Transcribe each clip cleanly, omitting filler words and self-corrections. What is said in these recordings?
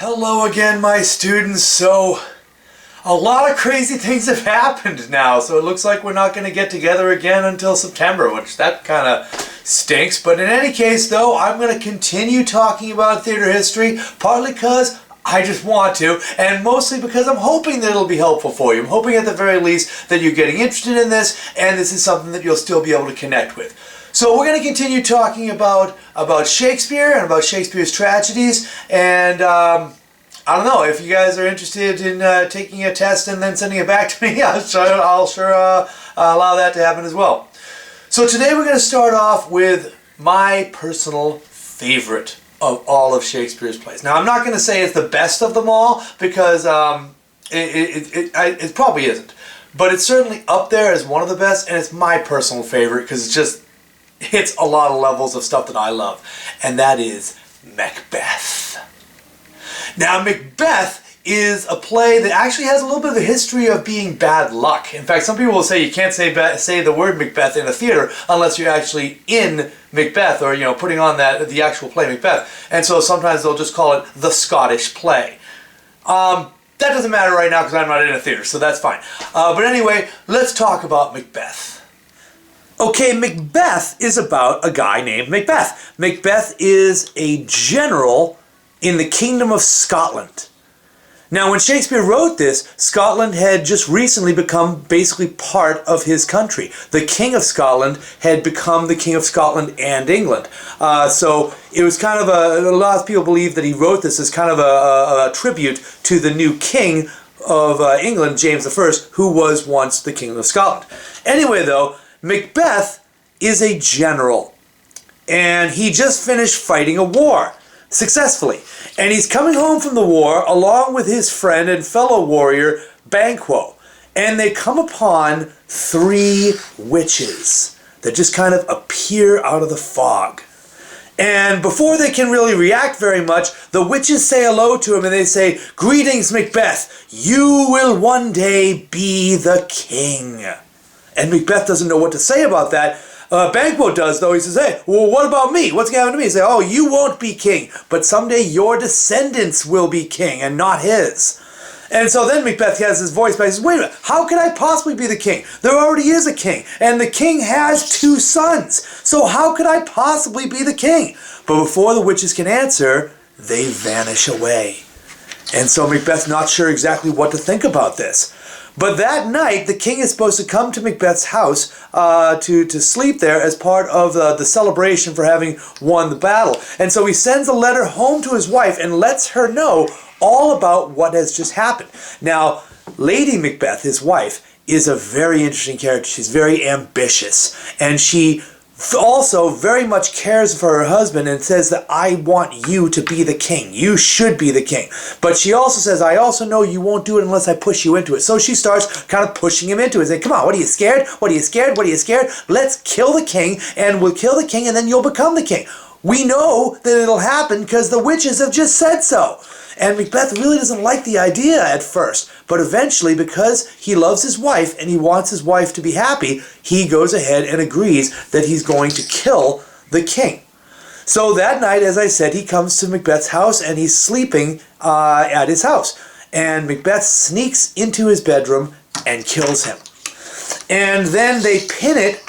Hello again, my students. So, a lot of crazy things have happened now, so it looks like we're not going to get together again until September, which that kind of stinks. But in any case, though, I'm going to continue talking about theater history, partly because I just want to, and mostly because I'm hoping that it'll be helpful for you. I'm hoping at the very least that you're getting interested in this, and this is something that you'll still be able to connect with. So we're going to continue talking about Shakespeare and about Shakespeare's tragedies, and I don't know, if you guys are interested in taking a test and then sending it back to me, I'll sure allow that to happen as well. So today we're going to start off with my personal favorite of all of Shakespeare's plays. Now I'm not going to say it's the best of them all, because it probably isn't, but it's certainly up there as one of the best, and it's my personal favorite because it's just hits a lot of levels of stuff that I love, and that is Macbeth. Now, Macbeth is a play that actually has a little bit of a history of being bad luck. In fact, some people will say you can't say the word Macbeth in a theater unless you're actually in Macbeth, or putting on the actual play Macbeth. And so sometimes they'll just call it the Scottish play. That doesn't matter right now because I'm not in a theater, so that's fine. But anyway, let's talk about Macbeth. Okay, Macbeth is about a guy named Macbeth. Macbeth is a general in the Kingdom of Scotland. Now, when Shakespeare wrote this, Scotland had just recently become basically part of his country. The King of Scotland had become the King of Scotland and England. So it was kind of a lot of people believe that he wrote this as kind of a tribute to the new King of England, James I, who was once the King of Scotland. Anyway, though, Macbeth is a general, and he just finished fighting a war successfully. And he's coming home from the war along with his friend and fellow warrior, Banquo. And they come upon 3 witches that just kind of appear out of the fog. And before they can really react very much, the witches say hello to him and they say, "Greetings, Macbeth. You will one day be the king." And Macbeth doesn't know what to say about that. Banquo does, though. He says, "Hey, well, what about me? What's going to happen to me?" He says, "Oh, you won't be king, but someday your descendants will be king and not his." And so then Macbeth has his voice back. He says, "Wait a minute, how could I possibly be the king? There already is a king, and the king has 2 sons. So how could I possibly be the king?" But before the witches can answer, they vanish away. And so Macbeth's not sure exactly what to think about this. But that night, the king is supposed to come to Macbeth's house to sleep there as part of the celebration for having won the battle. And so he sends a letter home to his wife and lets her know all about what has just happened. Now, Lady Macbeth, his wife, is a very interesting character. She's very ambitious, and she also very much cares for her husband and says that "I want you to be the king. You should be the king." But she also says, "I also know you won't do it unless I push you into it." So she starts kind of pushing him into it, saying, "Come on, what are you scared? What are you scared? What are you scared? Let's kill the king, and we'll kill the king, and then you'll become the king. We know that it'll happen because the witches have just said so." And Macbeth really doesn't like the idea at first, but eventually, because he loves his wife and he wants his wife to be happy, he goes ahead and agrees that he's going to kill the king. So that night, as I said, he comes to Macbeth's house and he's sleeping at his house. And Macbeth sneaks into his bedroom and kills him. And then they pin it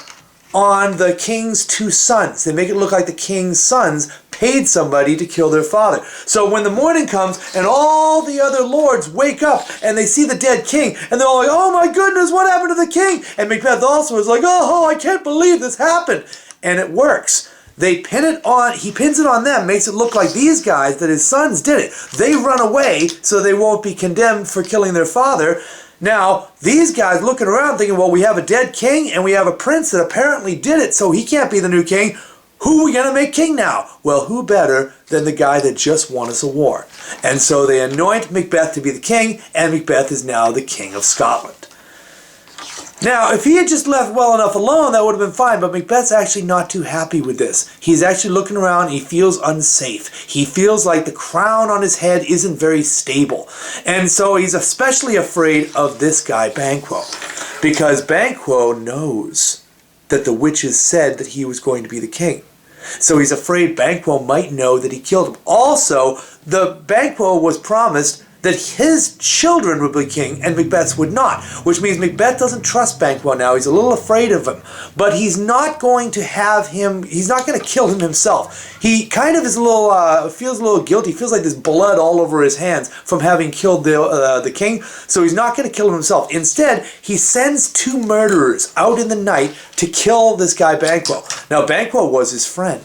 on the king's 2 sons. They make it look like the king's sons paid somebody to kill their father. So when the morning comes and all the other lords wake up and they see the dead king, and they're all like, "Oh my goodness, what happened to the king?" And Macbeth also is like, "Oh, I can't believe this happened." And it works. They pin it on, he pins it on them, makes it look like these guys, that his sons did it. They run away so they won't be condemned for killing their father. Now, these guys looking around thinking, well, we have a dead king and we have a prince that apparently did it, so he can't be the new king. Who are we going to make king now? Well, who better than the guy that just won us a war? And so they anoint Macbeth to be the king, and Macbeth is now the King of Scotland. Now, if he had just left well enough alone, that would have been fine, but Macbeth's actually not too happy with this. He's actually looking around, and he feels unsafe. He feels like the crown on his head isn't very stable. And so he's especially afraid of this guy, Banquo, because Banquo knows that the witches said that he was going to be the king. So he's afraid Banquo might know that he killed him. Also, the Banquo was promised that his children would be king and Macbeth's would not, which means Macbeth doesn't trust Banquo now. He's a little afraid of him, but he's not going to have him, he's not going to kill him himself. He kind of is a little, feels a little guilty, feels like there's blood all over his hands from having killed the king, so he's not going to kill him himself. Instead, he sends 2 murderers out in the night to kill this guy Banquo. Now, Banquo was his friend,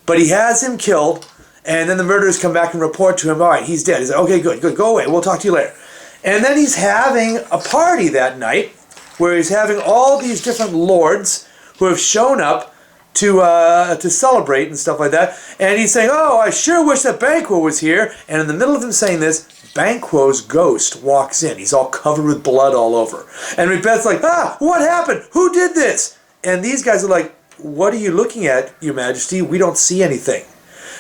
but he has him killed. And then the murderers come back and report to him, all right, he's dead. He's like, okay, good, go away. We'll talk to you later. And then he's having a party that night where he's having all these different lords who have shown up to celebrate and stuff like that. And he's saying, oh, I sure wish that Banquo was here. And in the middle of him saying this, Banquo's ghost walks in. He's all covered with blood all over. And Macbeth's like, what happened? Who did this? And these guys are like, what are you looking at, Your Majesty? We don't see anything.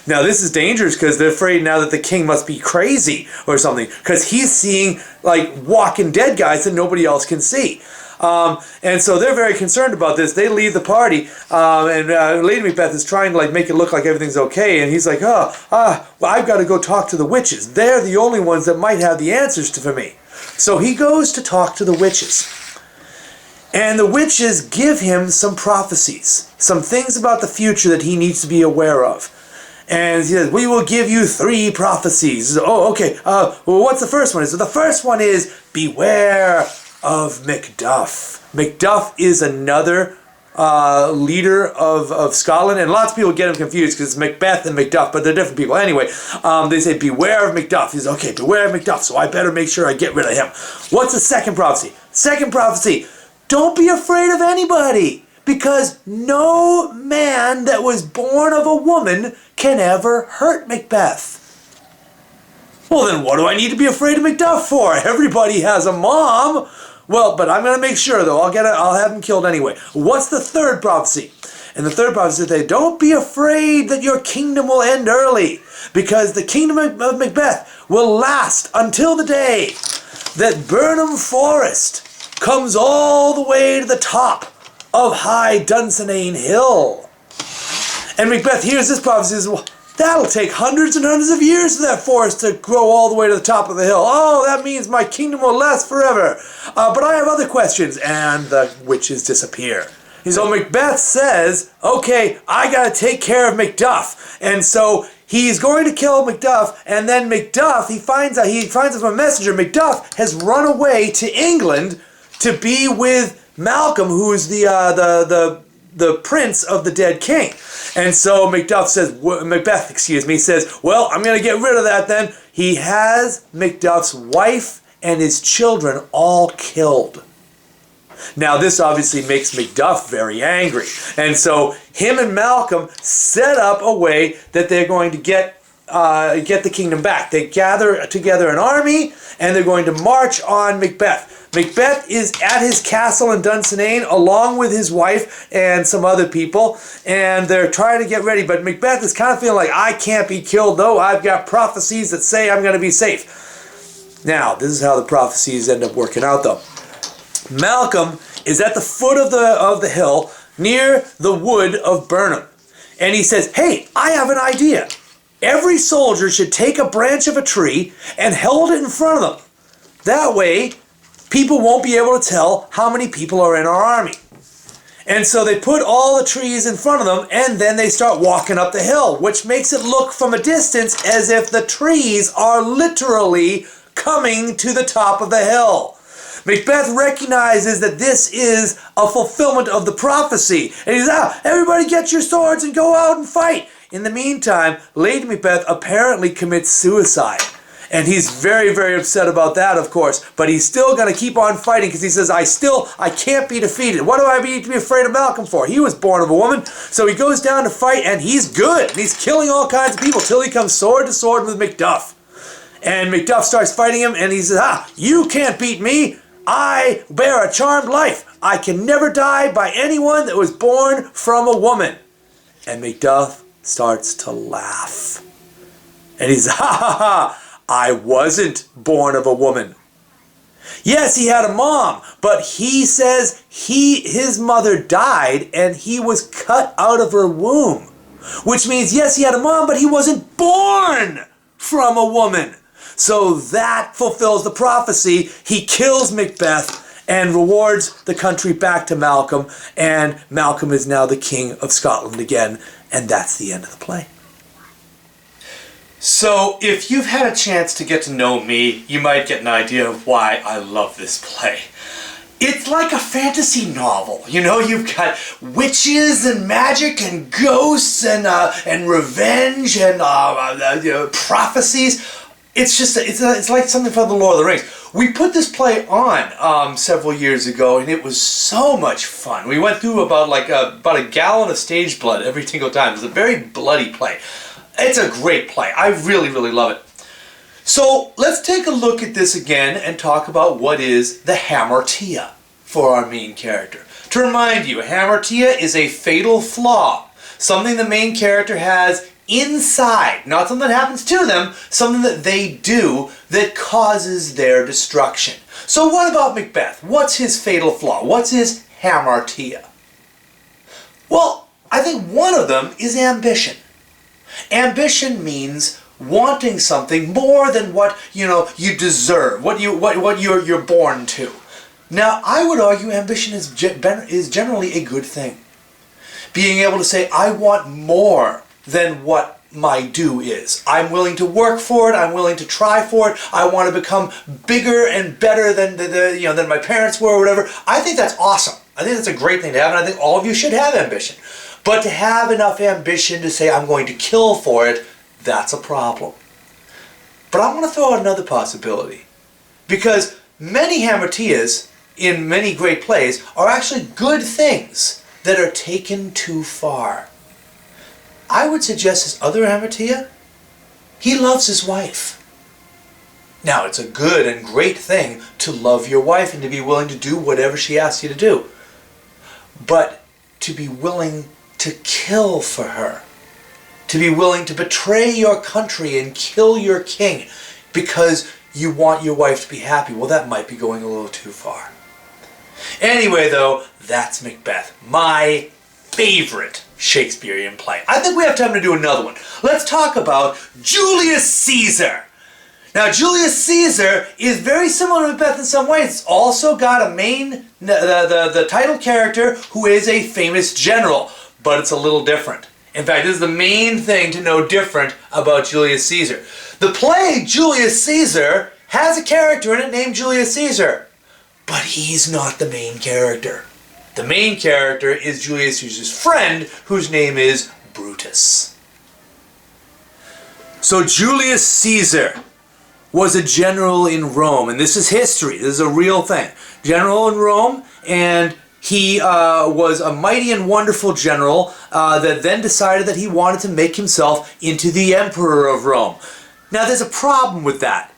Now, this is dangerous because they're afraid now that the king must be crazy or something, because he's seeing, like, walking dead guys that nobody else can see. And so they're very concerned about this. They leave the party, and Lady Macbeth is trying to, like, make it look like everything's okay, and he's like, well, I've got to go talk to the witches. They're the only ones that might have the answers for me. So he goes to talk to the witches. And the witches give him some prophecies, some things about the future that he needs to be aware of. And he says, we will give you 3 prophecies. Says, oh, okay. Well, what's the first one? So the first one is, beware of Macduff. Macduff is another leader of Scotland. And lots of people get him confused because it's Macbeth and Macduff, but they're different people. Anyway, they say, beware of Macduff. He says, okay, beware of Macduff, so I better make sure I get rid of him. What's the second prophecy? Second prophecy, don't be afraid of anybody, because no man that was born of a woman can ever hurt Macbeth. Well, then what do I need to be afraid of Macduff for? Everybody has a mom. Well, but I'm going to make sure, though. I'll have him killed anyway. What's the third prophecy? And the third prophecy says, don't be afraid that your kingdom will end early, because the kingdom of Macbeth will last until the day that Burnham Forest comes all the way to the top of High Dunsinane Hill. And Macbeth hears this prophecy and says, well, that'll take hundreds and hundreds of years for that forest to grow all the way to the top of the hill. Oh, that means my kingdom will last forever. But I have other questions. And the witches disappear. So Macbeth says, okay, I got to take care of Macduff. And so he's going to kill Macduff, and then Macduff, he finds out from a messenger, Macduff has run away to England to be with Malcolm, who is the prince of the dead king. And so Macbeth says, well, I'm going to get rid of that then. He has Macduff's wife and his children all killed. Now, this obviously makes Macduff very angry. And so him and Malcolm set up a way that they're going to get the kingdom back. They gather together an army, and they're going to march on Macbeth. Macbeth is at his castle in Dunsinane along with his wife and some other people, and they're trying to get ready. But Macbeth is kind of feeling like, I can't be killed, though. I've got prophecies that say I'm going to be safe. Now, this is how the prophecies end up working out, though. Malcolm is at the foot of the hill near the wood of Burnham. And he says, hey, I have an idea. Every soldier should take a branch of a tree and hold it in front of them. That way, people won't be able to tell how many people are in our army. And so they put all the trees in front of them, and then they start walking up the hill, which makes it look from a distance as if the trees are literally coming to the top of the hill. Macbeth recognizes that this is a fulfillment of the prophecy. And he's, everybody get your swords and go out and fight. In the meantime, Lady Macbeth apparently commits suicide. And he's very, very upset about that, of course. But he's still going to keep on fighting because he says, I can't be defeated. What do I need to be afraid of Malcolm for? He was born of a woman. So he goes down to fight, and he's good. And he's killing all kinds of people till he comes sword to sword with Macduff. And Macduff starts fighting him, and he says, you can't beat me. I bear a charmed life. I can never die by anyone that was born from a woman. And Macduff starts to laugh. And he's, I wasn't born of a woman. Yes, he had a mom, but he says his mother died and he was cut out of her womb. Which means, yes, he had a mom, but he wasn't born from a woman. So that fulfills the prophecy. He kills Macbeth and rewards the country back to Malcolm, and Malcolm is now the King of Scotland again, and that's the end of the play. So if you've had a chance to get to know me, you might get an idea of why I love this play. It's like a fantasy novel. You know, you've got witches and magic and ghosts and revenge and prophecies. It's just, it's like something from the Lord of the Rings. We put this play on several years ago, and it was so much fun. We went through about a gallon of stage blood every single time. It was a very bloody play. It's a great play. I really, really love it. So let's take a look at this again and talk about what is the HAMARTIA for our main character. To remind you, HAMARTIA is a fatal flaw. Something the main character has inside, not something that happens to them, something that they do that causes their destruction. So what about Macbeth? What's his fatal flaw? What's his HAMARTIA? Well, I think one of them is ambition. Ambition means wanting something more than what you deserve, what you're born to. Now, I would argue ambition is generally a good thing. Being able to say, I want more than what my due is. I'm willing to work for it. I'm willing to try for it. I want to become bigger and better than than my parents were or whatever. I think that's awesome. I think that's a great thing to have, and I think all of you should have ambition. But to have enough ambition to say, I'm going to kill for it, that's a problem. But I want to throw out another possibility. Because many HAMARTIAs in many great plays are actually good things that are taken too far. I would suggest his other HAMARTIA, he loves his wife. Now, it's a good and great thing to love your wife and to be willing to do whatever she asks you to do. But to be willing to kill for her, to be willing to betray your country and kill your king because you want your wife to be happy, well, that might be going a little too far. Anyway, though, that's Macbeth, my favorite Shakespearean play. I think we have time to do another one. Let's talk about Julius Caesar. Now, Julius Caesar is very similar to Macbeth in some ways. It's also got a the title character who is a famous general, but it's a little different. In fact, this is the main thing to know different about Julius Caesar. The play Julius Caesar has a character in it named Julius Caesar, but he's not the main character. The main character is Julius Caesar's friend, whose name is Brutus. So Julius Caesar was a general in Rome, and this is history. This is a real thing. General in Rome, and he was a mighty and wonderful general that then decided that he wanted to make himself into the emperor of Rome. Now, there's a problem with that.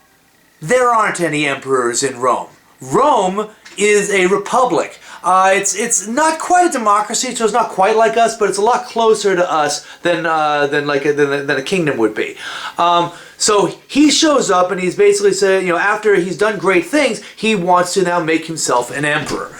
There aren't any emperors in Rome. Rome is a republic. It's not quite a democracy, so it's not quite like us, but it's a lot closer to us than a kingdom would be. So he shows up and he's basically saying, after he's done great things, he wants to now make himself an emperor.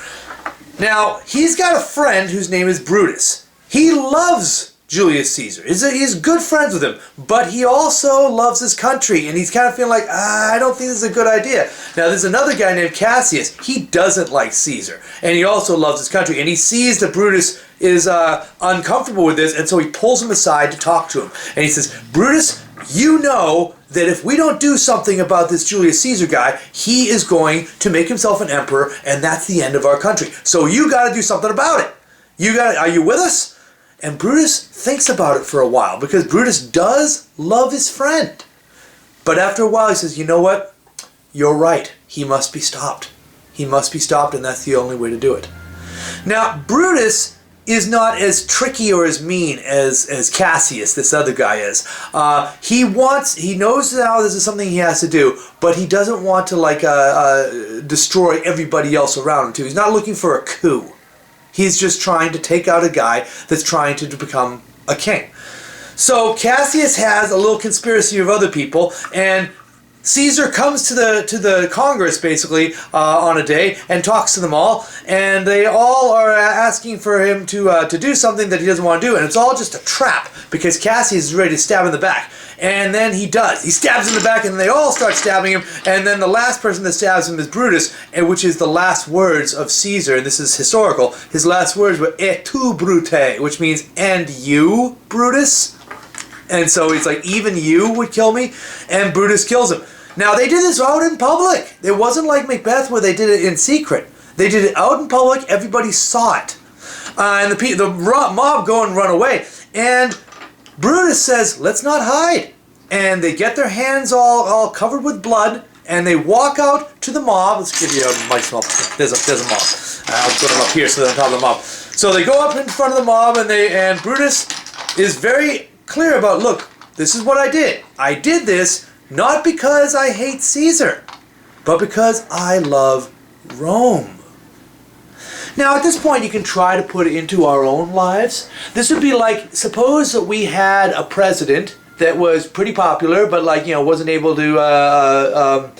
Now, he's got a friend whose name is Brutus. He loves Julius Caesar. He's good friends with him, but he also loves his country, and he's kind of feeling like, I don't think this is a good idea. Now, there's another guy named Cassius. He doesn't like Caesar, and he also loves his country, and he sees that Brutus is uncomfortable with this, and so he pulls him aside to talk to him. And he says, Brutus, you know that if we don't do something about this Julius Caesar guy, he is going to make himself an emperor, and that's the end of our country. So you got to do something about it. Are you with us? And Brutus thinks about it for a while, because Brutus does love his friend. But after a while he says, you know what? You're right. He must be stopped. He must be stopped, and that's the only way to do it. Now, Brutus is not as tricky or as mean as Cassius, this other guy is. He knows now this is something he has to do, but he doesn't want to destroy everybody else around him too. He's not looking for a coup. He's just trying to take out a guy that's trying to become a king. So Cassius has a little conspiracy of other people, and Caesar comes to the Congress basically on a day and talks to them all, and they all are asking for him to do something that he doesn't want to do, and it's all just a trap because Cassius is ready to stab him in the back, and then he does. He stabs him in the back, and they all start stabbing him, and then the last person that stabs him is Brutus, and which is the last words of Caesar, and this is historical. His last words were "Et tu, Brute," which means "and you, Brutus." And so he's like, even you would kill me, and Brutus kills him. Now, they did this out in public. It wasn't like Macbeth where they did it in secret. They did it out in public. Everybody saw it. And the mob go and run away. And Brutus says, let's not hide. And they get their hands all covered with blood, and they walk out to the mob. Let's give you a nice mob. There's a mob. I'll put them up here so they're on top of the mob. So they go up in front of the mob, and Brutus is very clear about, look, this is what I did. I did this not because I hate Caesar, but because I love Rome. Now, at this point, you can try to put it into our own lives. This would be like, suppose that we had a president that was pretty popular, but wasn't able to,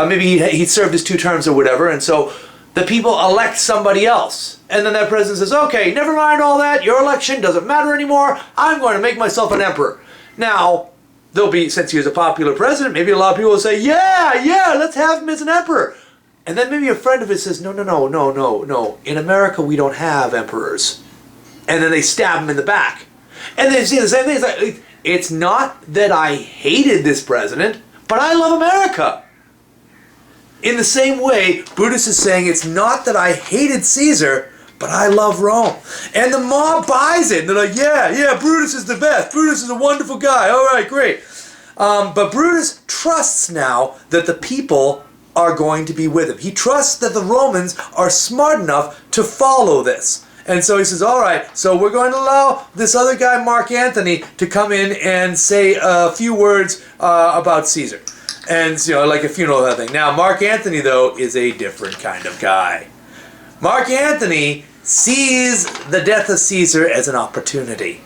maybe he served his 2 terms or whatever, and so the people elect somebody else. And then that president says, okay, never mind all that, your election doesn't matter anymore, I'm going to make myself an emperor. Now, there'll be, since he was a popular president, maybe a lot of people will say, yeah, let's have him as an emperor. And then maybe a friend of his says, no. In America, we don't have emperors. And then they stab him in the back. And they say the same thing. It's like, it's not that I hated this president, but I love America. In the same way, Brutus is saying, it's not that I hated Caesar, but I love Rome. And the mob buys it. And they're like, yeah, Brutus is the best. Brutus is a wonderful guy. All right, great. But Brutus trusts now that the people are going to be with him. He trusts that the Romans are smart enough to follow this. And so he says, all right, so we're going to allow this other guy, Mark Antony, to come in and say a few words about Caesar. And, like a funeral thing. Now, Mark Antony, though, is a different kind of guy. Mark Antony sees the death of Caesar as an opportunity.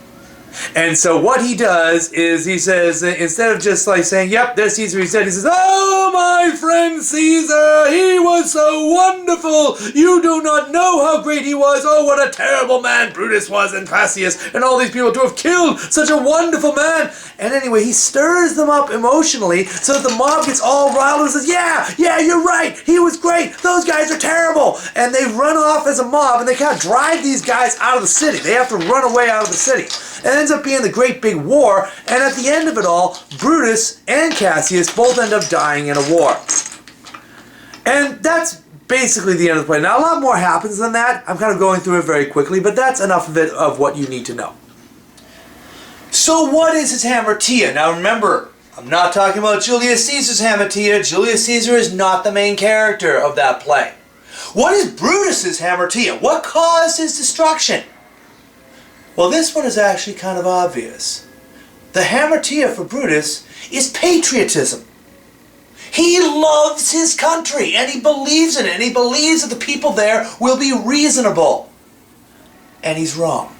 And so what he does is he says, instead of just like saying, yep, there's Caesar, he says, oh, my friend Caesar, he was so wonderful. You do not know how great he was. Oh, what a terrible man Brutus was, and Cassius and all these people to have killed such a wonderful man. And anyway, he stirs them up emotionally so that the mob gets all riled and says, yeah, you're right. He was great. Those guys are terrible. And they run off as a mob, and they kind of drive these guys out of the city. They have to run away out of the city. And it ends up being the great big war, and at the end of it all, Brutus and Cassius both end up dying in a war. And that's basically the end of the play. Now, a lot more happens than that. I'm kind of going through it very quickly, but that's enough of it of what you need to know. So what is his HAMARTIA? Now remember, I'm not talking about Julius Caesar's HAMARTIA. Julius Caesar is not the main character of that play. What is Brutus's HAMARTIA? What caused his destruction? Well, this one is actually kind of obvious. The HAMARTIA for Brutus is patriotism. He loves his country, and he believes in it, and he believes that the people there will be reasonable. And he's wrong.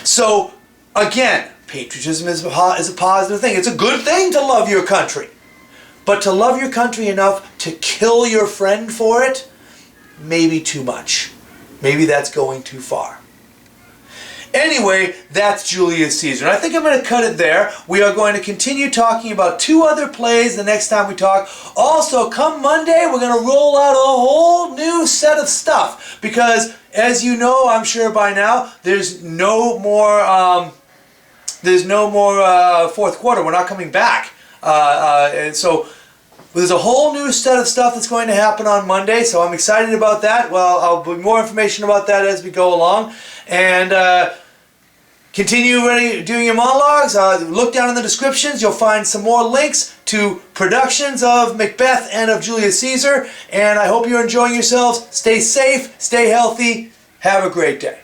So, again, patriotism is a positive thing. It's a good thing to love your country. But to love your country enough to kill your friend for it, maybe too much. Maybe that's going too far. Anyway, that's Julius Caesar. And I think I'm going to cut it there. We are going to continue talking about 2 other plays the next time we talk. Also, come Monday, we're going to roll out a whole new set of stuff. Because, as you know, I'm sure by now, there's no more fourth quarter. We're not coming back. And so there's a whole new set of stuff that's going to happen on Monday. So I'm excited about that. Well, I'll bring more information about that as we go along. And continue doing your monologues. Look down in the descriptions. You'll find some more links to productions of Macbeth and of Julius Caesar. And I hope you're enjoying yourselves. Stay safe. Stay healthy. Have a great day.